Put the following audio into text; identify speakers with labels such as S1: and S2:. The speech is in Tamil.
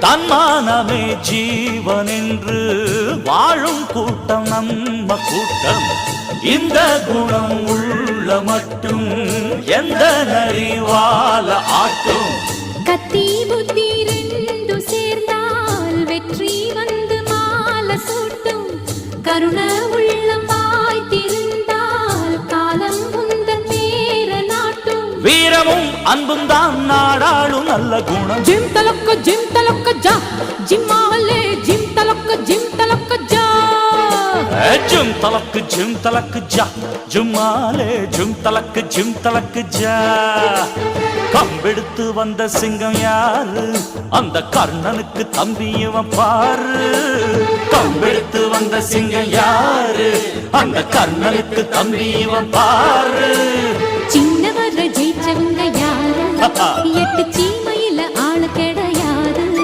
S1: தன்மானமே ஜீவன் என்று வாழும் கூட்டம் நம்ம கூட்டம். இந்த குணம் உள்ள மட்டும் எந்த நரிவால ஆட்டும்.
S2: கத்தி புத்தி ரெண்டு சேர்ந்தால் வெற்றி வந்து மாலை சூட்டும். கருண உள்ளம் வாய்த்திருந்தால் காலம் உந்தன் பேர நாட்டும்.
S1: வீரமும் அன்பும் தான் நாடாளும் நல்ல குணம்.
S2: ஜிம் தலக்க ஜா ஜிம்மாலே ஜிம் தலக்க ஜா.
S1: ஜிம் தலக்கு ஜா ஜும்மாலே ஜிம் தலக்கு ஜா. கம்பெடுத்து வந்த சிங்கம் யாரு? அந்த கர்ணனுக்கு தம்பி இவன் பாரு. கம்பெடுத்து வந்த சிங்கம் யாரு? அந்த கர்ணனுக்கு தம்பி இவன் பாரு.
S2: சின்னவர ஜெயிச்சவங்க யாரு? 8 சீமையில ஆளு